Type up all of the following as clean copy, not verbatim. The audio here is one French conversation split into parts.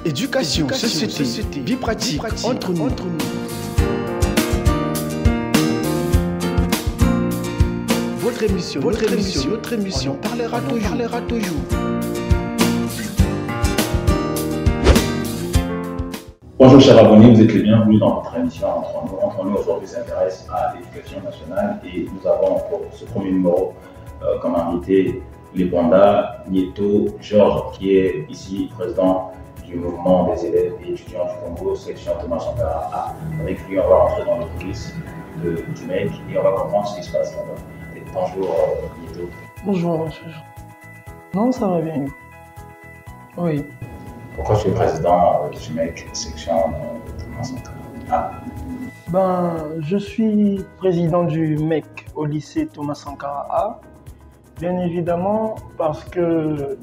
Éducation, société, vie pratique, entre nous. Votre émission, on parlera toujours. Bonjour chers abonnés, vous êtes les bienvenus dans votre émission Entre nous. Entre nous aujourd'hui s'intéresse à l'éducation nationale et nous avons pour ce premier numéro comme invité Lébonda Nieto Georges, qui est ici président du mouvement des élèves et étudiants du Congo, section Thomas Sankara A. Avec lui, on va rentrer dans les coulisses du MEC et on va comprendre ce qui se passe là-bas. Bonjour Nieto. Bonjour. Non, ça va bien. Oui. Pourquoi tu es président du MEC, section Thomas Sankara A? Je suis président du MEC au lycée Thomas Sankara A, bien évidemment parce que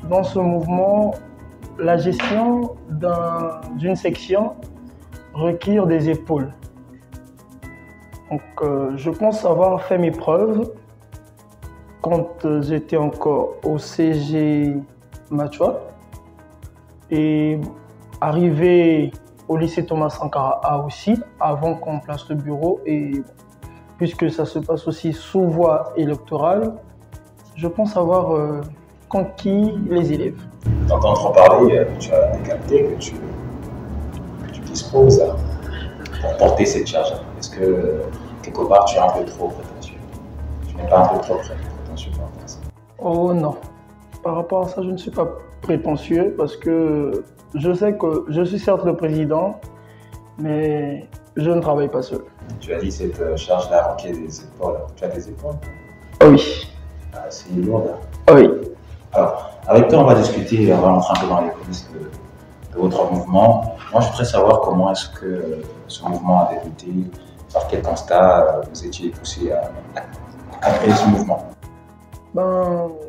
dans ce mouvement, la gestion d'une section requiert des épaules. Donc, je pense avoir fait mes preuves quand j'étais encore au CG Machua et arrivé au lycée Thomas Sankara A aussi, avant qu'on place le bureau. Et puisque ça se passe aussi sous voie électorale, je pense avoir conquis les élèves. D'entendre parler, tu as des qualités que tu disposes pour porter cette charge. Est-ce que quelque part tu es un peu trop prétentieux? Tu n'es pas un peu trop prétentieux par rapport à ça? Oh non, par rapport à ça, je ne suis pas prétentieux parce que je sais que je suis certes le président, mais je ne travaille pas seul. Tu as dit cette charge-là requiert des épaules. Tu as des épaules? Oui. C'est lourd. Oui. Alors, avec toi, on va discuter, on va rentrer un peu dans les coulisses de votre mouvement. Moi, je voudrais savoir comment est-ce que ce mouvement a débuté, par quel constat vous étiez poussé à créer ce mouvement.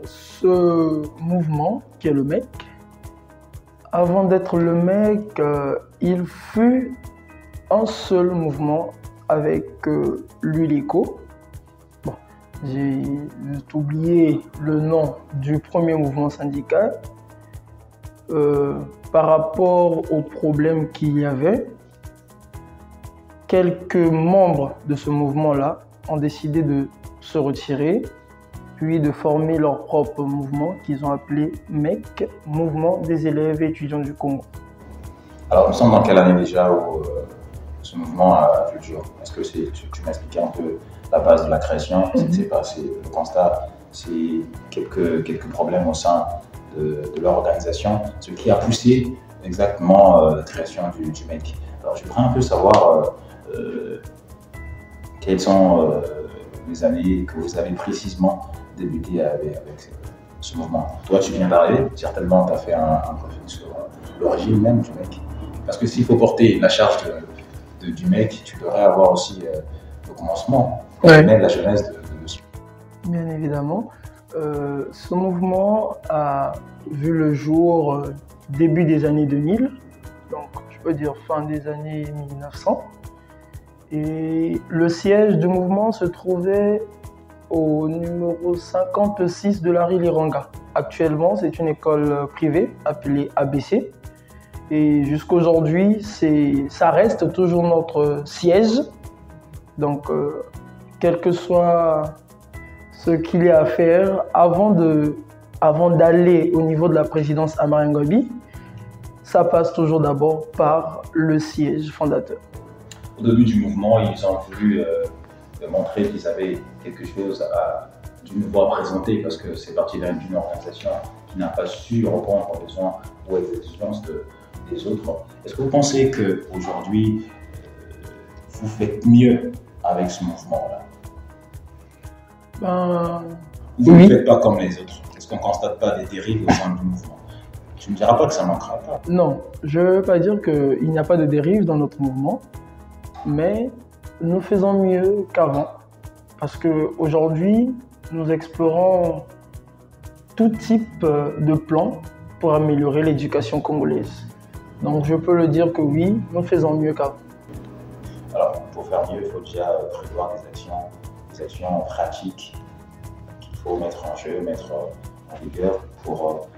Ce mouvement, qui est le MEC, avant d'être le MEC, il fut un seul mouvement avec l'ULICO. J'ai oublié le nom du premier mouvement syndical. Par rapport aux problèmes qu'il y avait, quelques membres de ce mouvement-là ont décidé de se retirer, puis de former leur propre mouvement qu'ils ont appelé MEC, Mouvement des élèves et étudiants du Congo. Alors, nous sommes dans quelle année déjà où ce mouvement a vu le jour? Est-ce que tu m'expliques un peu la base de la création, ce qui s'est passé? Le constat, c'est quelques problèmes au sein de leur organisation, ce qui a poussé exactement la création du MEC. Alors, je voudrais un peu savoir quelles sont les années que vous avez précisément débuté avec ce mouvement. Toi, tu viens d'arriver, certainement tu as fait un profil sur l'origine même du MEC. Parce que s'il faut porter la charge du MEC, tu devrais avoir aussi le commencement, la jeunesse de ce. Bien évidemment. Ce mouvement a vu le jour début des années 2000, donc je peux dire fin des années 1900. Et le siège du mouvement se trouvait au numéro 56 de la rue Liranga. Actuellement, c'est une école privée appelée ABC. Et jusqu'aujourd'hui, ça reste toujours notre siège. Donc, quel que soit ce qu'il y a à faire, avant d'aller au niveau de la présidence à Maringobi, ça passe toujours d'abord par le siège fondateur. Au début du mouvement, ils ont voulu montrer qu'ils avaient quelque chose d'une voix à présenter, parce que c'est parti d'une organisation qui n'a pas su répondre aux besoins ou aux exigences des autres. Est-ce que vous pensez qu'aujourd'hui, vous faites mieux avec ce mouvement-là? Vous ne faites pas comme les autres? Est-ce qu'on ne constate pas des dérives au sein du mouvement? Tu ne me diras pas que ça ne manquera pas. Non, je ne veux pas dire qu'il n'y a pas de dérive dans notre mouvement, mais nous faisons mieux qu'avant. Parce qu'aujourd'hui, nous explorons tout type de plans pour améliorer l'éducation congolaise. Donc je peux le dire que oui, nous faisons mieux qu'avant. Alors pour faire mieux, il faut déjà prévoir des actions pratiques qu'il faut mettre en jeu, mettre en vigueur pour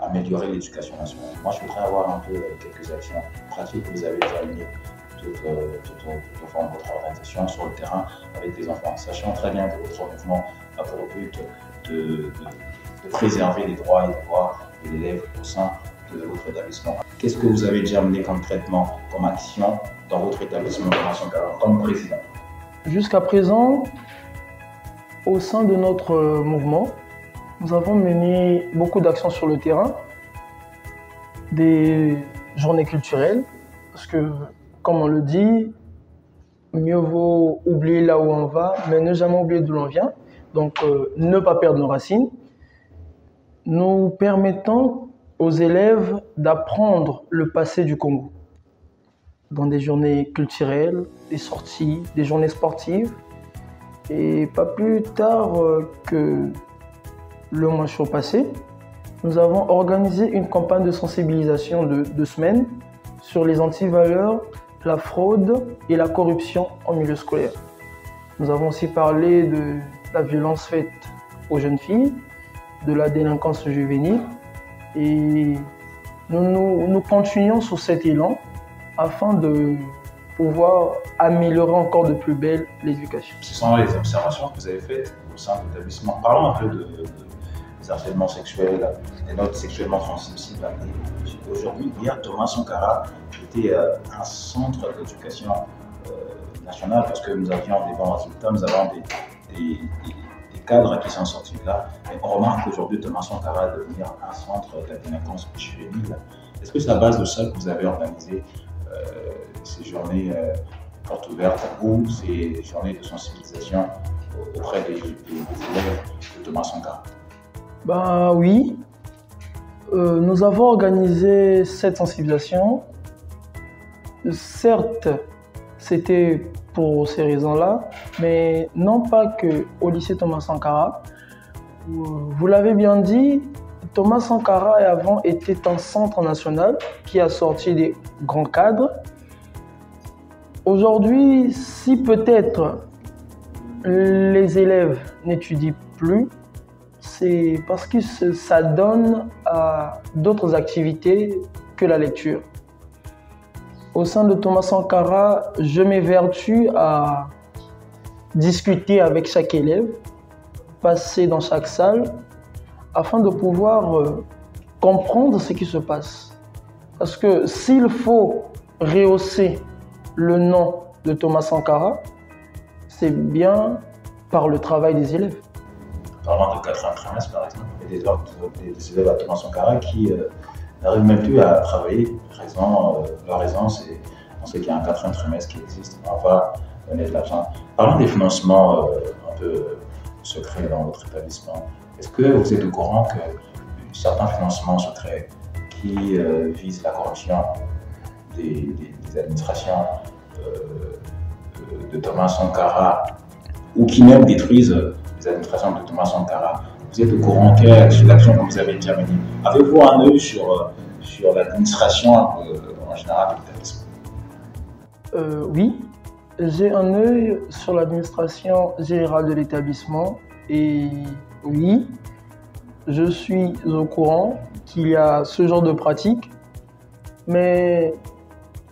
améliorer l'éducation nationale. Moi, je voudrais avoir un peu quelques actions pratiques que vous avez déjà menées tout au fond de votre organisation sur le terrain avec les enfants, sachant très bien que votre mouvement a pour but de préserver les droits et les devoirs de l'élève au sein de votre établissement. Qu'est-ce que vous avez déjà mené comme traitement, comme action dans votre établissement de formation comme président? Jusqu'à présent, au sein de notre mouvement, nous avons mené beaucoup d'actions sur le terrain, des journées culturelles, parce que, comme on le dit, mieux vaut oublier là où on va, mais ne jamais oublier d'où l'on vient. Donc, ne pas perdre nos racines. Nous permettons aux élèves d'apprendre le passé du Congo dans des journées culturelles, des sorties, des journées sportives. Et pas plus tard que le mois chaud passé, nous avons organisé une campagne de sensibilisation de 2 semaines sur les antivaleurs, la fraude et la corruption en milieu scolaire. Nous avons aussi parlé de la violence faite aux jeunes filles, de la délinquance juvénile et nous continuons sur cet élan afin de pouvoir améliorer encore de plus belle l'éducation. Ce sont les observations que vous avez faites au sein de l'établissement. Parlons un peu des harcèlements sexuels, des notes sexuellement transmissibles. Aujourd'hui, hier, Thomas Sankara était un centre d'éducation nationale parce que nous avions des bons résultats, nous avons des cadres qui sont sortis de là. Et on remarque qu'aujourd'hui, Thomas Sankara est devenu un centre de la délinquance juvénile. Est-ce que c'est à base de ça que vous avez organisé ces journées portes ouvertes ou ces journées de sensibilisation auprès des élèves de Thomas Sankara? Ben oui, nous avons organisé cette sensibilisation. Certes, c'était pour ces raisons-là, mais non pas qu'au lycée Thomas Sankara. Vous l'avez bien dit, Thomas Sankara avant était un centre national qui a sorti des grands cadres. Aujourd'hui, si peut-être les élèves n'étudient plus, c'est parce que ça donne à d'autres activités que la lecture. Au sein de Thomas Sankara, je m'évertue à discuter avec chaque élève, passer dans chaque salle, afin de pouvoir comprendre ce qui se passe. Parce que s'il faut rehausser le nom de Thomas Sankara, c'est bien par le travail des élèves. Parlant de 4e trimestre, par exemple, il y a des élèves à Thomas Sankara qui n'arrivent même plus à travailler. La raison, c'est on sait qu'il y a un 4e trimestre qui existe. On va donner de l'argent. Parlons des financements un peu secrets dans votre établissement. Est-ce que vous êtes au courant que certains financements secrets qui visent la corruption des administrations de Thomas Sankara ou qui même détruisent les administrations de Thomas Sankara, vous êtes au courant que l'action que vous avez déjà menée? Avez-vous un œil sur l'administration en général de l'établissement? Oui, j'ai un œil sur l'administration générale de l'établissement et oui, je suis au courant qu'il y a ce genre de pratique, mais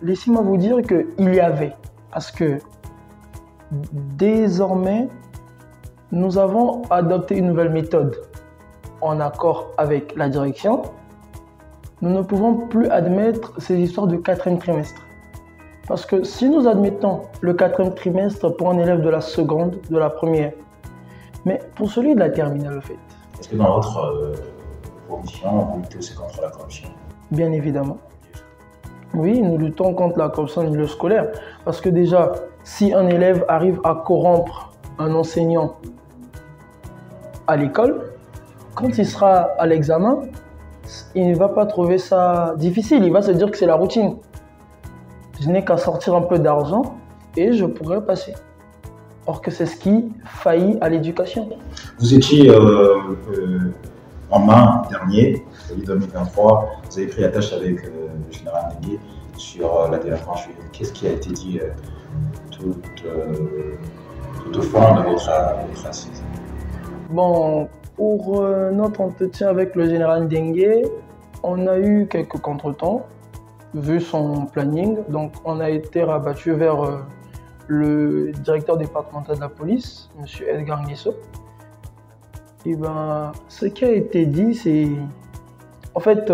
laissez-moi vous dire qu'il y avait, parce que désormais, nous avons adopté une nouvelle méthode en accord avec la direction. Nous ne pouvons plus admettre ces histoires de 4e trimestre. Parce que si nous admettons le 4e trimestre pour un élève de la seconde, de la première, mais pour celui de la terminale, en fait. Est-ce que dans votre mission, vous luttez aussi contre la corruption? Bien évidemment. Oui, nous luttons contre la corruption au milieu scolaire. Parce que déjà, si un élève arrive à corrompre un enseignant à l'école, quand il sera à l'examen, il ne va pas trouver ça difficile. Il va se dire que c'est la routine. Je n'ai qu'à sortir un peu d'argent et je pourrais passer. Or que c'est ce qui faillit à l'éducation. Vous étiez en mai dernier, 2023, vous avez pris attache avec le général Négué sur la délinquance juvénile. Qu'est-ce qui a été dit tout au fond de votre assise? Bon, Pour notre entretien avec le général Dengue, on a eu quelques contretemps, vu son planning. Donc, on a été rabattu vers le directeur départemental de la police, M. Edgar Nguesso. Et ben, ce qui a été dit, c'est... En fait,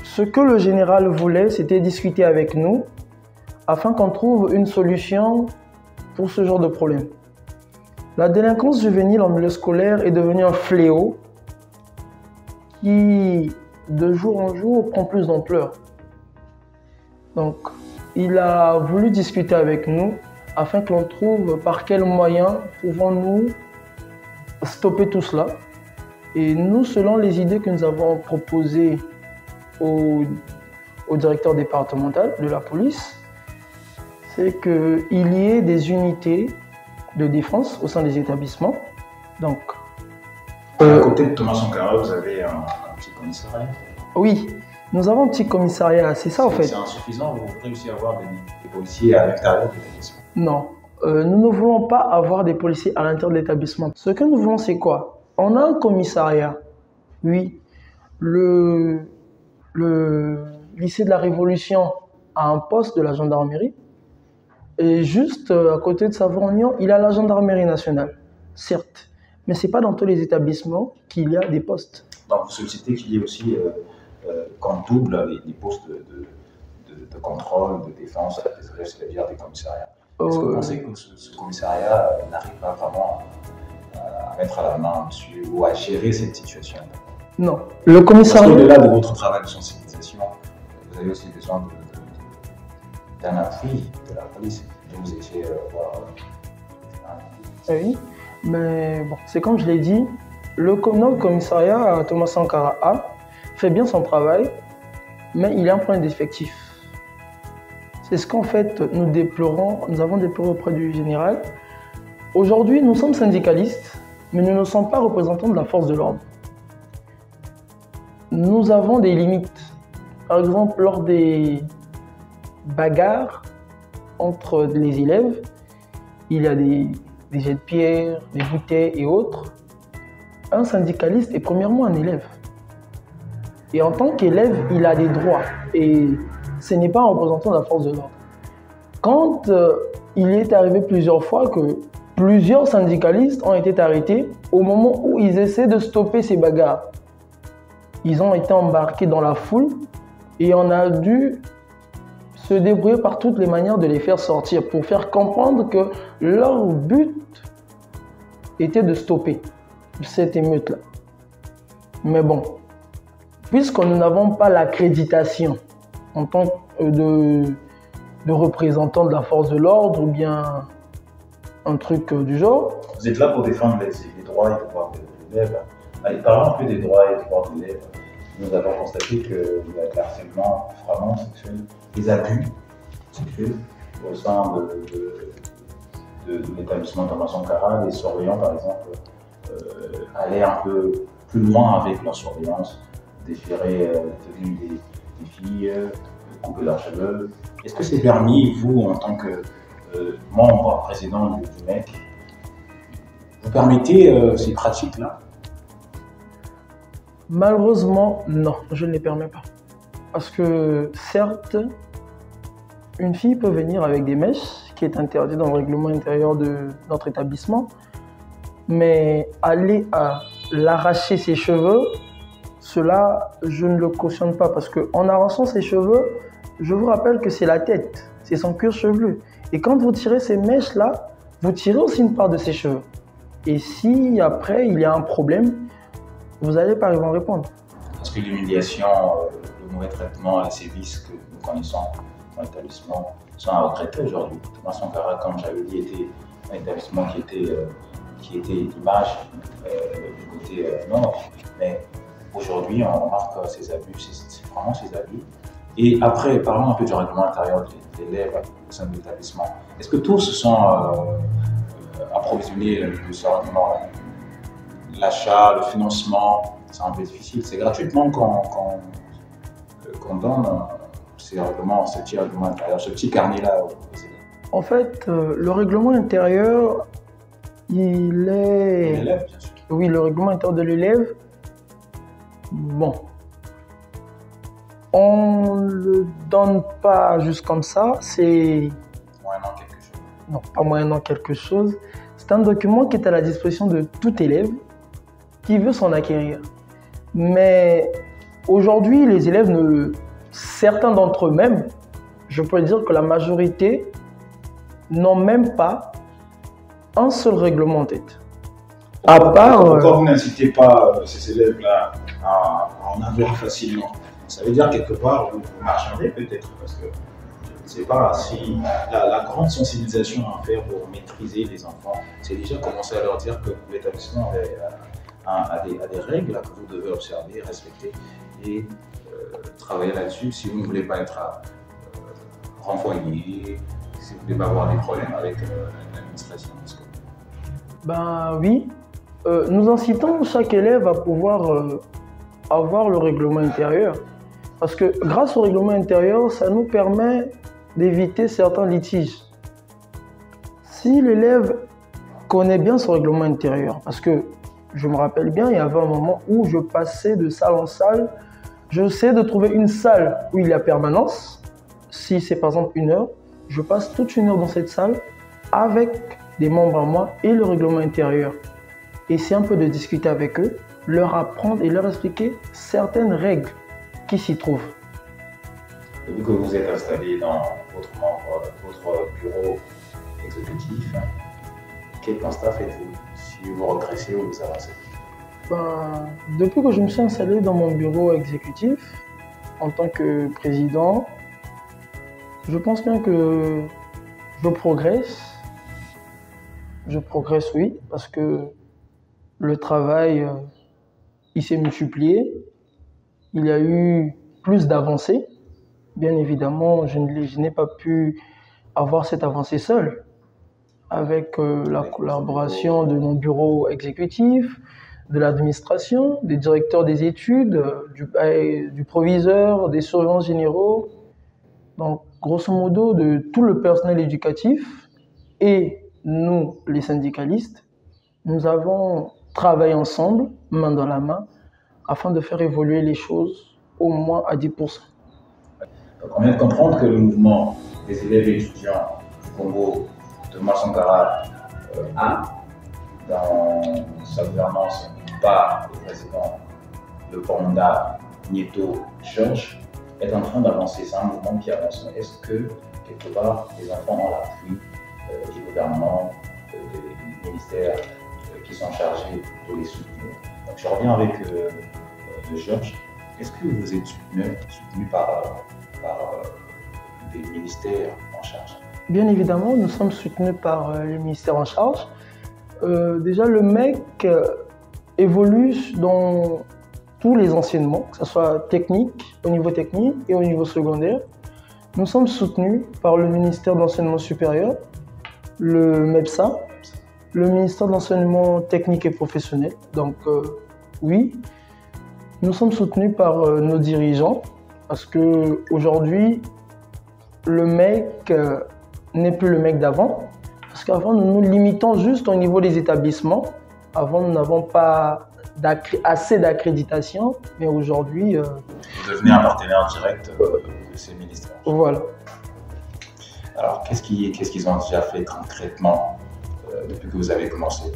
ce que le général voulait, c'était discuter avec nous afin qu'on trouve une solution pour ce genre de problème. La délinquance juvénile en milieu scolaire est devenue un fléau qui, de jour en jour, prend plus d'ampleur. Donc, il a voulu discuter avec nous afin que l'on trouve par quels moyens pouvons-nous stopper tout cela. Et nous, selon les idées que nous avons proposées au directeur départemental de la police, c'est qu'il y ait des unités de défense au sein des établissements. Donc, à côté de Thomas Sankara, vous avez un petit commissariat. Oui, nous avons un petit commissariat, c'est ça en fait. C'est insuffisant, vous réussissez à avoir des policiers à l'intérieur de l'établissement? Non, nous ne voulons pas avoir des policiers à l'intérieur de l'établissement. Ce que nous voulons, c'est quoi? On a un commissariat, oui. Le lycée de la Révolution a un poste de la gendarmerie. Et juste à côté de Savon-Lyon, il a la gendarmerie nationale, certes. Mais ce n'est pas dans tous les établissements qu'il y a des postes. Donc vous sollicitez qu'il y ait aussi, qu'on double les postes de contrôle, de défense, c'est-à-dire des commissariats. Est-ce que vous pensez que ce commissariat n'arrive pas vraiment à mettre à la main dessus ou à gérer cette situation? Non. Le commissariat... Parce qu'au-delà de votre travail de sensibilisation, vous avez aussi besoin d'un appui de la police. Vous étiez voir. Oui, mais bon, c'est comme je l'ai dit, notre commissariat Thomas Sankara A fait bien son travail, mais il y a un problème d'effectif. C'est ce qu'en fait nous avons déploré auprès du général. Aujourd'hui, nous sommes syndicalistes, mais nous ne sommes pas représentants de la force de l'ordre. Nous avons des limites. Par exemple, lors des bagarres entre les élèves, il y a des jets de pierre, des bouteilles et autres. Un syndicaliste est premièrement un élève. Et en tant qu'élève, il a des droits. Et ce n'est pas un représentant de la force de l'ordre. Quand il est arrivé plusieurs fois que plusieurs syndicalistes ont été arrêtés au moment où ils essaient de stopper ces bagarres. Ils ont été embarqués dans la foule et on a dû se débrouiller par toutes les manières de les faire sortir pour faire comprendre que leur but était de stopper cette émeute-là. Mais bon, puisque nous n'avons pas l'accréditation en tant que de représentants de la force de l'ordre ou bien un truc du genre. Vous êtes là pour défendre les droits et devoirs des élèves. Allez, parlons un peu des droits et devoirs des élèves. Nous avons constaté qu'il y a des harcèlements vraiment sexuels, des abus sexuels au sein de l'établissement Thomas Sankara. Les surveillants, par exemple, allaient un peu plus loin avec leur surveillance, déchirer la tenue des filles, couper leurs cheveux. Est-ce que c'est permis, vous, en tant que membre, président du MEC, vous permettez ces pratiques-là? Malheureusement, non, je ne les permets pas. Parce que, certes, une fille peut venir avec des mèches, qui est interdit dans le règlement intérieur de notre établissement, mais aller à l'arracher ses cheveux, cela, je ne le cautionne pas. Parce qu'en arrachant ses cheveux, je vous rappelle que c'est la tête, c'est son cuir chevelu. Et quand vous tirez ces mèches-là, vous tirez aussi une part de ses cheveux. Et si après, il y a un problème, vous n'allez pas arriver à répondre. Parce que l'humiliation, le mauvais traitement, les sévices que nous connaissons dans l'établissement sont à regretter aujourd'hui. Thomas Sankara, comme j'avais dit, était un établissement qui était l'image du côté nord. Mais aujourd'hui, on remarque ces abus, c'est vraiment ces abus. Et après, parlons un peu du règlement intérieur des élèves au sein de l'établissement. Est-ce que tous se sont approvisionnés de ce règlement-là? L'achat, le financement, c'est un peu difficile. C'est gratuitement qu'on donne ces règlements, ce petit règlement intérieur, ce petit carnet-là aux élèves. En fait, le règlement intérieur, il est... L'élève, bien sûr. Oui, le règlement intérieur de l'élève, bon, on ne le donne pas juste comme ça, c'est... Moyennant quelque chose. Non, pas moyennant quelque chose. C'est un document qui est à la disposition de tout élève qui veut s'en acquérir. Mais aujourd'hui, les élèves, certains d'entre eux même, je peux dire que la majorité n'ont même pas un seul règlement en tête. À part... Pourquoi vous n'incitez pas ces élèves-là à en avoir facilement? Ça veut dire quelque part, vous marchandez peut-être, parce que je ne sais pas si la grande sensibilisation à faire pour maîtriser les enfants, c'est déjà commencer à leur dire que l'établissement a des règles que vous devez observer, respecter et travailler là-dessus si vous ne voulez pas être renvoyé, si vous ne voulez pas avoir des problèmes avec l'administration. Ben oui, nous incitons chaque élève à pouvoir avoir le règlement intérieur. Parce que grâce au règlement intérieur, ça nous permet d'éviter certains litiges. Si l'élève connaît bien son règlement intérieur, parce que je me rappelle bien, il y avait un moment où je passais de salle en salle, j'essaie de trouver une salle où il y a permanence. Si c'est par exemple 1 heure, je passe toute 1 heure dans cette salle avec des membres à moi et le règlement intérieur. Essayer un peu de discuter avec eux, leur apprendre et leur expliquer certaines règles qui s'y trouvent. Vu que vous êtes installé dans votre bureau exécutif, quel constat faites-vous si vous regressez ou vous avancez? Ben, depuis que je me suis installé dans mon bureau exécutif, en tant que président, je pense bien que je progresse. Je progresse, oui, parce que le travail, il s'est multiplié. Il y a eu plus d'avancées. Bien évidemment, je n'ai pas pu avoir cette avancée seule. Avec la collaboration de mon bureau exécutif, de l'administration, des directeurs des études, du proviseur, des surveillants généraux. Donc, grosso modo, de tout le personnel éducatif et nous, les syndicalistes, nous avons travaillé ensemble, main dans la main, afin de faire évoluer les choses au moins à 10%. Donc on vient de comprendre que le mouvement des élèves et étudiants du Congo, Thomas Sankara, a dans sa gouvernance par le président Le Panda Nieto Georges est en train d'avancer. C'est un mouvement qui avance. Est-ce que, quelque part, les enfants ont l'appui du gouvernement, des ministères qui sont chargés de les soutenir? Donc je reviens avec Georges. Est-ce que vous êtes soutenu par des ministères en charge? Bien évidemment, nous sommes soutenus par les ministères en charge. Déjà, le MEC évolue dans tous les enseignements, que ce soit technique, au niveau technique et au niveau secondaire. Nous sommes soutenus par le ministère de l'Enseignement supérieur, le MEPSA, le ministère de l'Enseignement technique et professionnel. Donc, oui, nous sommes soutenus par nos dirigeants parce qu'aujourd'hui, le MEC n'est plus le MEC d'avant. Parce qu'avant, nous nous limitons juste au niveau des établissements. Avant, nous n'avons pas assez d'accréditation, mais aujourd'hui... Vous devenez un partenaire direct de ces ministères. Voilà. Alors, qu'est-ce qu'ils ont déjà fait concrètement depuis que vous avez commencé?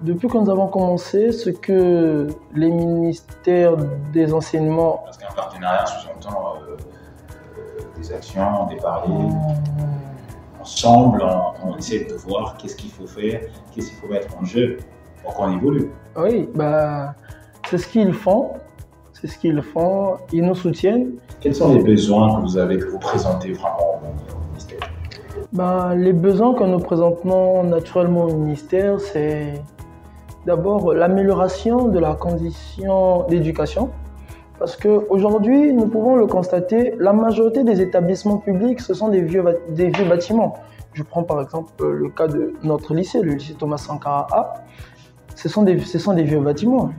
Depuis que nous avons commencé, ce que les ministères des enseignements... Parce qu'un partenariat sous-entend des actions, des paris. Ensemble, on essaie de voir qu'est-ce qu'il faut faire, qu'est-ce qu'il faut mettre en jeu pour qu'on évolue. Oui, c'est ce qu'ils font. C'est ce qu'ils font. Ils nous soutiennent. Quels sont les besoins que vous avez, que vous présentez vraiment au ministère? Les besoins que nous présentons naturellement au ministère, c'est d'abord l'amélioration de la condition d'éducation. Parce qu'aujourd'hui, nous pouvons le constater, la majorité des établissements publics, ce sont des vieux bâtiments. Je prends par exemple le cas de notre lycée, le lycée Thomas Sankara A. Ce sont des vieux bâtiments.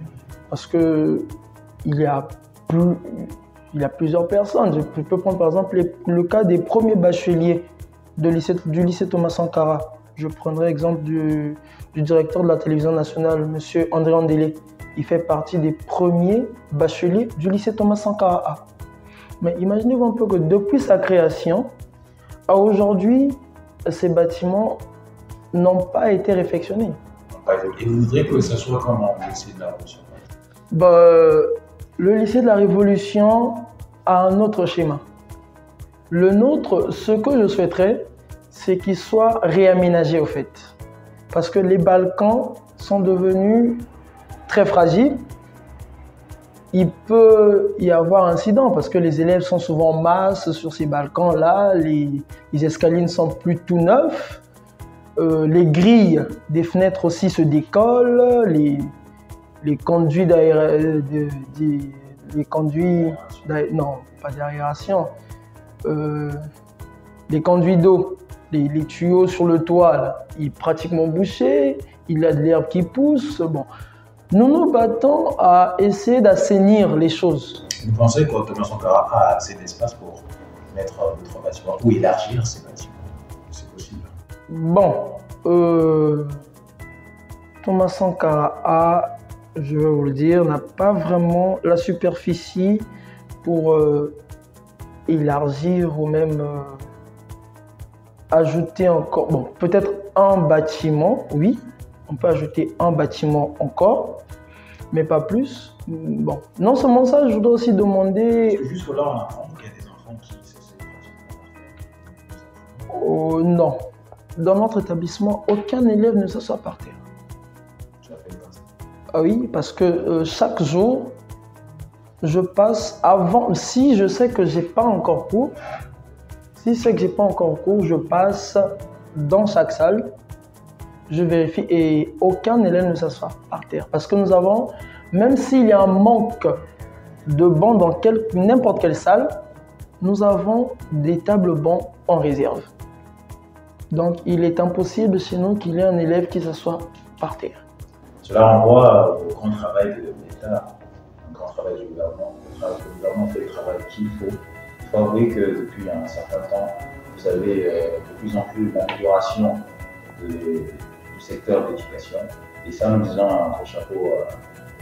Parce qu'il y a plusieurs personnes. Je peux prendre par exemple le cas des premiers bacheliers du lycée Thomas Sankara. Je prendrai l'exemple du directeur de la télévision nationale, M. André Andélé. Il fait partie des premiers bacheliers du lycée Thomas Sankara A. Mais imaginez-vous un peu que depuis sa création à aujourd'hui, ces bâtiments n'ont pas été réfectionnés. Et vous voudrez que ce soit comment le lycée de la Révolution? Le lycée de la Révolution a un autre schéma. Le nôtre, ce que je souhaiterais, c'est qu'il soit réaménagé au fait. Parce que les balcons sont devenus très fragiles. Il peut y avoir incident parce que les élèves sont souvent en masse sur ces balcons-là. Les escaliers ne sont plus tout neufs. Les grilles des fenêtres aussi se décollent. Les conduits non, pas d'aération. Les conduits d'eau, les tuyaux sur le toit, là, ils sont pratiquement bouchés. Il y a de l'herbe qui pousse. Bon. Nous nous battons à essayer d'assainir les choses. Vous pensez que Thomas Sankara a assez d'espace pour mettre d'autres bâtiments ou élargir ces bâtiments? C'est possible. Bon, Thomas Sankara A, je vais vous le dire, n'a pas vraiment la superficie pour élargir ou même ajouter encore. Bon, peut-être un bâtiment, oui. On peut ajouter un bâtiment encore, mais pas plus. Bon, non seulement ça, je voudrais aussi demander... Jusque-là, on apprend qu'il y a des enfants qui s'essayent pratiquement. Non. Dans notre établissement, aucun élève ne s'assoit par terre. Tu as fait comme ça? Ah oui, parce que chaque jour, je passe avant... Si je sais que j'ai pas encore cours, je passe dans chaque salle. Je vérifie et aucun élève ne s'assoit par terre. Parce que nous avons, même s'il y a un manque de bancs dans n'importe quelle salle, nous avons des tables bancs en réserve. Donc il est impossible chez nous qu'il y ait un élève qui s'assoit par terre. Cela renvoie au grand travail de l'État, un grand travail du gouvernement. Le gouvernement fait le travail qu'il faut. Il faut avouer que depuis un certain temps, vous avez de plus en plus l'amélioration du secteur de l'éducation. Et ça, nous disons un gros chapeau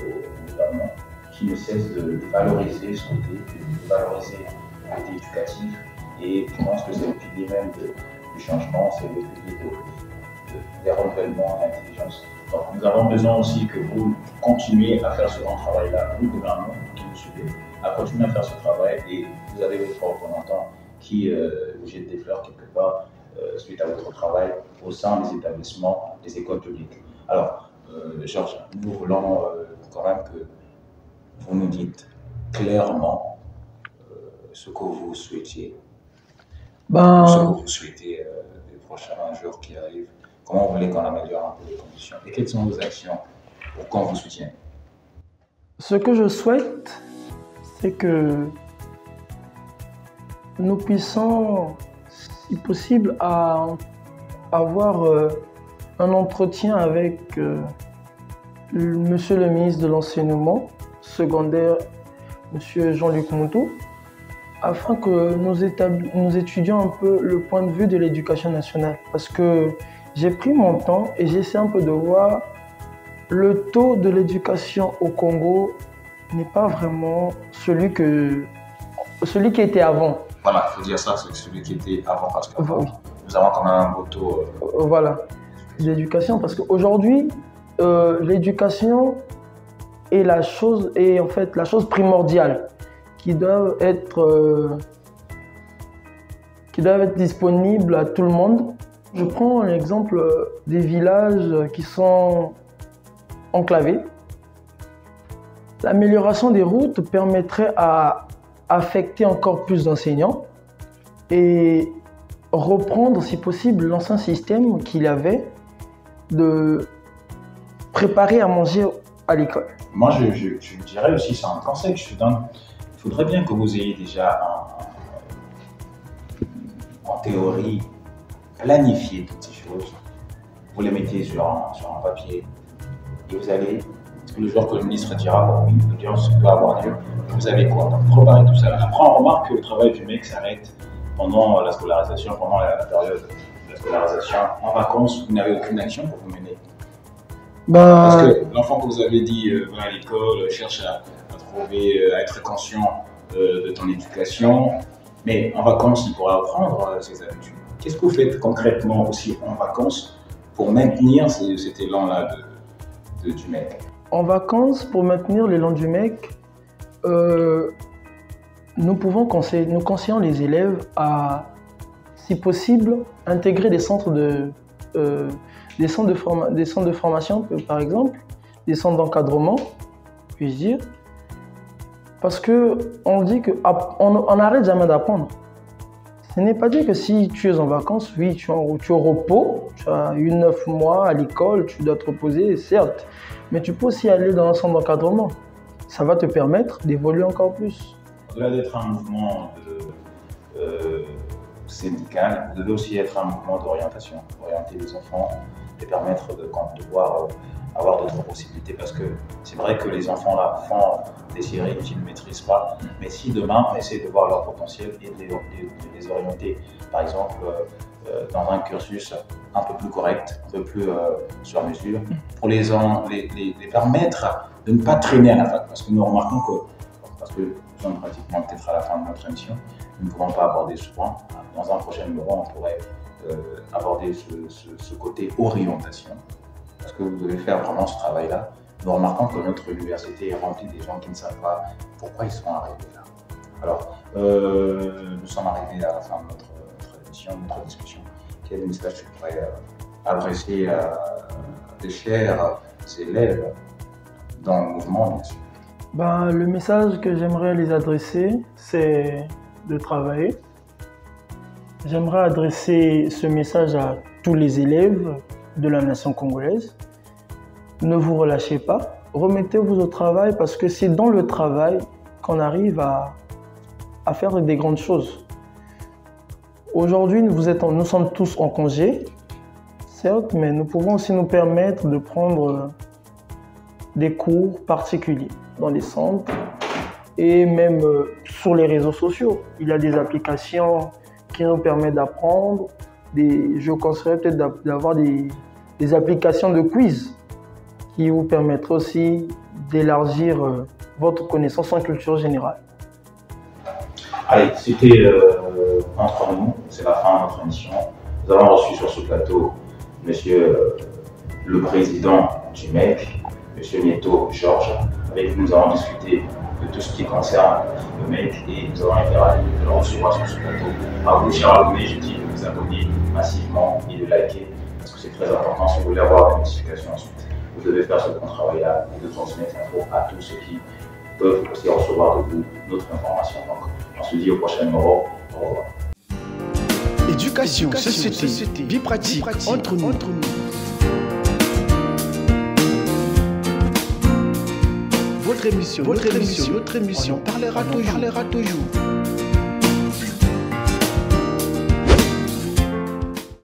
au gouvernement qui ne cesse de valoriser son côté, de valoriser le côté éducatif. Et je pense que c'est le pilier même du changement, c'est le pilier des renouvellements et l'intelligence. Donc nous avons besoin aussi que vous continuiez à faire ce grand travail-là, vous, le gouvernement qui vous suivez, à continuer à faire ce travail. Et vous avez votre représentant qui vous jette des fleurs quelque part suite à votre travail au sein des établissements, des écoles publiques. Alors, Georges, nous voulons quand même que vous nous dites clairement ce que vous souhaitiez, ce que vous souhaitez des prochains jours qui arrivent, comment vous voulez qu'on améliore un peu les conditions et quelles sont vos actions pour qu'on vous soutienne. Ce que je souhaite, c'est que nous puissions, si possible, avoir un entretien avec Monsieur le ministre de l'Enseignement secondaire, Monsieur Jean-Luc Moutou, afin que nous étudions un peu le point de vue de l'éducation nationale. Parce que j'ai pris mon temps et j'essaie un peu de voir le taux de l'éducation au Congo n'est pas vraiment celui qui était avant. Voilà, il faut dire ça, c'est celui qui était avant, parce que Oui. nous avons quand même un beau taux. Voilà, l'éducation, parce qu'aujourd'hui, l'éducation est la chose primordiale qui doit être disponible à tout le monde. Je prends l'exemple des villages qui sont enclavés. L'amélioration des routes permettrait à affecter encore plus d'enseignants et reprendre, si possible, l'ancien système qu'il y avait de préparer à manger à l'école. Moi, je dirais aussi, c'est un conseil que je donne. Il faudrait bien que vous ayez déjà en théorie planifié toutes ces choses. Vous les mettez sur un papier et vous allez, le jour que le ministre dira bon, oui, l'audience doit avoir lieu, vous avez quoi? Donc, préparez tout ça. Après, on remarque que le travail du mec s'arrête pendant la scolarisation, pendant la période de la scolarisation. En vacances, vous n'avez aucune action pour vous mener. Bah, Parce que l'enfant que vous avez dit va à l'école, cherche à trouver, à être conscient de ton éducation, mais en vacances, il pourra apprendre ses habitudes. Qu'est-ce que vous faites concrètement aussi en vacances pour maintenir cet élan-là du mec? En vacances, pour maintenir l'élan du mec, nous conseillons les élèves à, si possible, intégrer des centres de formation, par exemple, des centres d'encadrement, puis-je dire, parce qu'on dit qu'on n'arrête jamais d'apprendre. Ce n'est pas dit que si tu es en vacances, oui, tu es au repos, tu as eu 9 mois à l'école, tu dois te reposer, certes, mais tu peux aussi aller dans un centre d'encadrement. Ça va te permettre d'évoluer encore plus. Au-delà d'être un mouvement syndical, vous devez aussi être un mouvement d'orientation, orienter les enfants et permettre de pouvoir avoir d'autres possibilités. Parce que c'est vrai que les enfants là font des séries qu'ils ne maîtrisent pas, mais si demain on essaie de voir leur potentiel et de les orienter, par exemple, dans un cursus un peu plus correct, un peu plus sur mesure, pour les permettre de ne pas traîner à la fac. Parce que nous remarquons parce que nous sommes pratiquement peut-être à la fin de notre émission, nous ne pouvons pas aborder ce point. Dans un prochain numéro, on pourrait aborder ce côté orientation, parce que vous devez faire vraiment ce travail-là. Nous remarquons que notre université est remplie des gens qui ne savent pas pourquoi ils sont arrivés là. Alors, nous sommes arrivés à la fin de notre émission, notre discussion. Quel message tu pourrais adresser à tes chers élèves dans le mouvement, bien sûr? Le message que j'aimerais les adresser, c'est de travailler. J'aimerais adresser ce message à tous les élèves de la nation congolaise. Ne vous relâchez pas, remettez-vous au travail parce que c'est dans le travail qu'on arrive à faire des grandes choses. Aujourd'hui, nous sommes tous en congé, certes, mais nous pouvons aussi nous permettre de prendre des cours particuliers dans les centres et même sur les réseaux sociaux. Il y a des applications qui nous permettent d'apprendre. Je conseillerais peut-être d'avoir des applications de quiz qui vous permettraient aussi d'élargir votre connaissance en culture générale. Allez, c'était entre nous, c'est la fin de notre émission. Nous avons reçu sur ce plateau Monsieur le président du MEC, Monsieur Nieto Georges, avec qui nous avons discuté de tout ce qui concerne le MEC et nous avons été ravis de le recevoir sur ce plateau. À vous, chers abonnés, je dis de vous abonner massivement et de liker parce que c'est très important si vous voulez avoir des notifications ensuite. Vous devez faire ce bon travail-là et de transmettre l'info à tous ceux qui peuvent aussi recevoir de vous notre information. Donc, on se dit au prochain numéro. Au revoir. Éducation, société, vie pratique, entre nous. Votre émission, on parlera toujours.